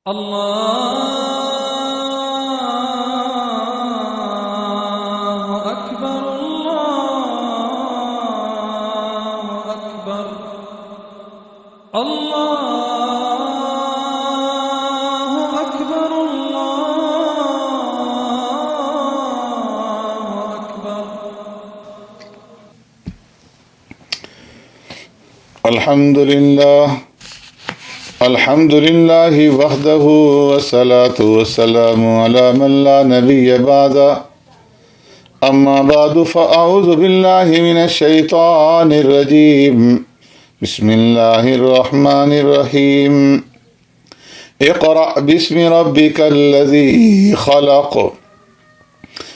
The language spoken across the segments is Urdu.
الله أكبر الله أكبر الله أكبر الله أكبر. الحمد لله وحده والصلاة والسلام على من لا نبي بعده. أما بعد فأعوذ بالله من الشيطان الرجيم. بسم الله الرحمن الرحيم. اقرأ باسم ربك الذي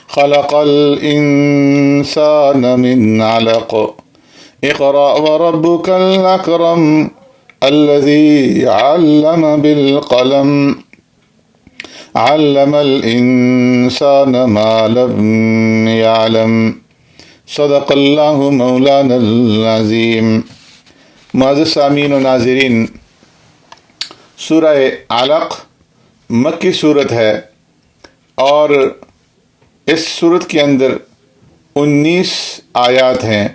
خلق الإنسان من علق. اقرأ وربك الأكرم الذي علم بالقلم علم الإنسان ما لم يعلم. صدق اللہ مولانا العظیم. معزز سامعین و ناظرین، سورہ علق مکی صورت ہے اور اس صورت کے اندر 19 آیات ہیں.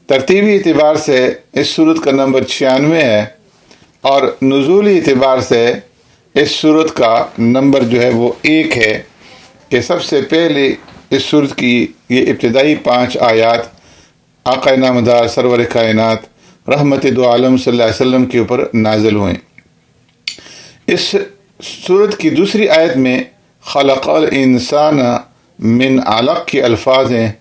ترتیبی اعتبار سے اس صورت کا نمبر 96 ہے اور نزولی اعتبار سے اس صورت کا نمبر جو ہے وہ 1 ہے کہ سب سے پہلے اس صورت کی یہ ابتدائی 5 آیات آقا نامدار سرور کائنات رحمت دو عالم صلی اللہ علیہ وسلم کے اوپر نازل ہوئیں. اس صورت کی دوسری آیت میں خلق الانسان من علق کے الفاظ ہیں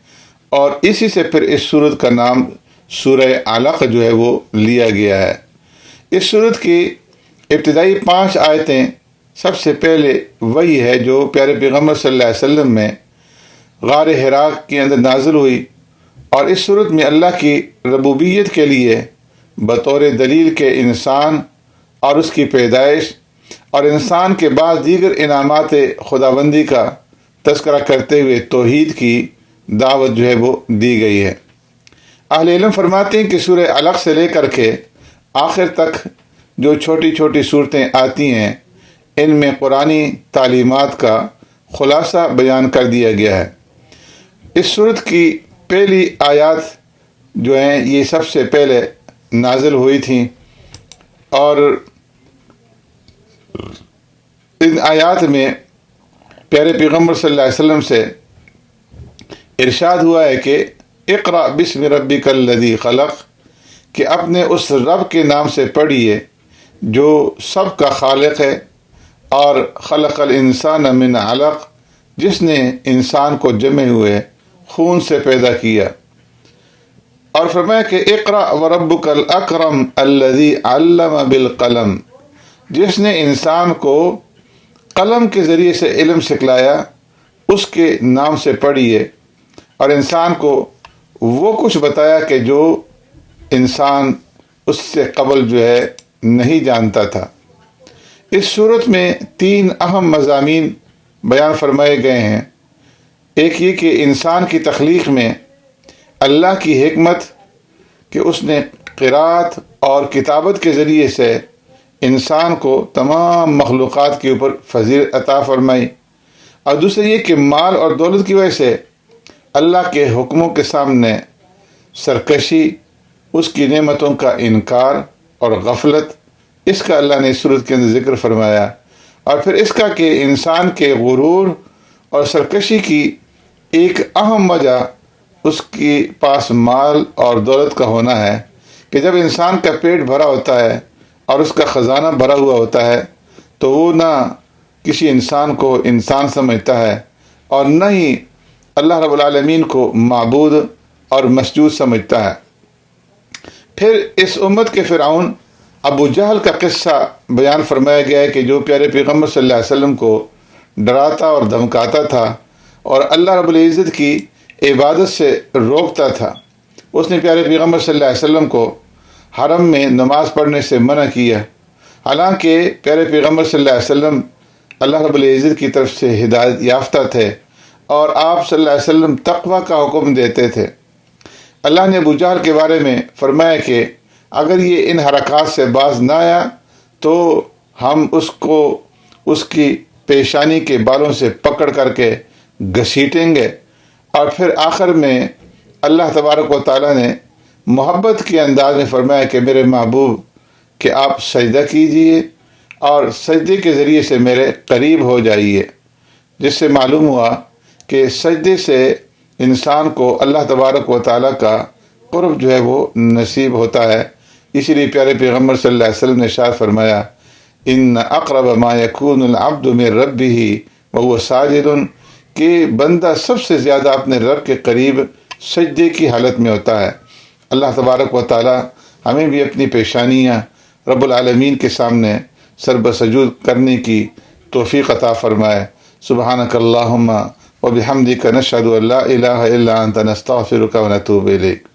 اور اسی سے پھر اس صورت کا نام سورہ علق جو ہے وہ لیا گیا ہے. اس صورت کی ابتدائی 5 آیتیں سب سے پہلے وہی ہے جو پیارے پیغمبر صلی اللہ علیہ وسلم میں غار حراء کے اندر نازل ہوئی اور اس صورت میں اللہ کی ربوبیت کے لیے بطور دلیل کے انسان اور اس کی پیدائش اور انسان کے بعد دیگر انعامات خداوندی کا تذکرہ کرتے ہوئے توحید کی دعوت جو ہے وہ دی گئی ہے. اہل علم فرماتے ہیں کہ سورہ علق سے لے کر کے آخر تک جو چھوٹی چھوٹی صورتیں آتی ہیں ان میں قرآنی تعلیمات کا خلاصہ بیان کر دیا گیا ہے. اس صورت کی پہلی آیات جو ہیں یہ سب سے پہلے نازل ہوئی تھیں اور ان آیات میں پیارے پیغمبر صلی اللہ علیہ وسلم سے ارشاد ہوا ہے کہ اقرأ بسم ربک الذی خلق، کہ اپنے اس رب کے نام سے پڑھیے جو سب کا خالق ہے، اور خلق الانسان من علق، جس نے انسان کو جمے ہوئے خون سے پیدا کیا. اور فرمایا کہ اقرأ وربک الاکرم الذی علم بالقلم، جس نے انسان کو قلم کے ذریعے سے علم سکھلایا، اس کے نام سے پڑھیے اور انسان کو وہ کچھ بتایا کہ جو انسان اس سے قبل جو ہے نہیں جانتا تھا. اس صورت میں 3 اہم مضامین بیان فرمائے گئے ہیں. ایک یہ کہ انسان کی تخلیق میں اللہ کی حکمت کہ اس نے قرات اور کتابت کے ذریعے سے انسان کو تمام مخلوقات کے اوپر فضیلت عطا فرمائی، اور دوسرا یہ کہ مال اور دولت کی وجہ سے اللہ کے حکموں کے سامنے سرکشی، اس کی نعمتوں کا انکار اور غفلت، اس کا اللہ نے صورت کے اندر ذکر فرمایا. اور پھر اس کا کہ انسان کے غرور اور سرکشی کی ایک اہم وجہ اس کے پاس مال اور دولت کا ہونا ہے کہ جب انسان کا پیٹ بھرا ہوتا ہے اور اس کا خزانہ بھرا ہوا ہوتا ہے تو وہ نہ کسی انسان کو انسان سمجھتا ہے اور نہ ہی اللہ رب العالمین کو معبود اور مسجود سمجھتا ہے. پھر اس امت کے فرعون ابو جہل کا قصہ بیان فرمایا گیا ہے کہ جو پیارے پیغمبر صلی اللہ علیہ وسلم کو ڈراتا اور دھمکاتا تھا اور اللہ رب العزت کی عبادت سے روکتا تھا. اس نے پیارے پیغمبر صلی اللہ علیہ وسلم کو حرم میں نماز پڑھنے سے منع کیا، حالانکہ پیارے پیغمبر صلی اللہ علیہ وسلم اللہ رب العزت کی طرف سے ہدایت یافتہ تھے اور آپ صلی اللہ علیہ وسلم تقوی کا حکم دیتے تھے. اللہ نے ابو جہل کے بارے میں فرمایا کہ اگر یہ ان حرکات سے باز نہ آیا تو ہم اس کو اس کی پیشانی کے بالوں سے پکڑ کر کے گھسیٹیں گے، اور پھر آخر میں اللہ تبارک و تعالیٰ نے محبت کے انداز میں فرمایا کہ میرے محبوب کہ آپ سجدہ کیجئے اور سجدے کے ذریعے سے میرے قریب ہو جائیے، جس سے معلوم ہوا کہ سجدے سے انسان کو اللہ تبارک و تعالیٰ کا قرب جو ہے وہ نصیب ہوتا ہے۔ اسی لیے پیارے پیغمبر صلی اللہ علیہ وسلم نے ارشاد فرمایا ان اقرب ما یکون العبد من ربہ وهو ساجد، کہ بندہ سب سے زیادہ اپنے رب کے قریب سجدے کی حالت میں ہوتا ہے۔ اللہ تبارک و تعالی ہمیں بھی اپنی پیشانیاں رب العالمین کے سامنے سر بسجود کرنے کی توفیق عطا فرمائے۔ سبحانک اللہم وبحمدک نشہد ان لا الہ الا انت نستغفرک ونتوب الیک۔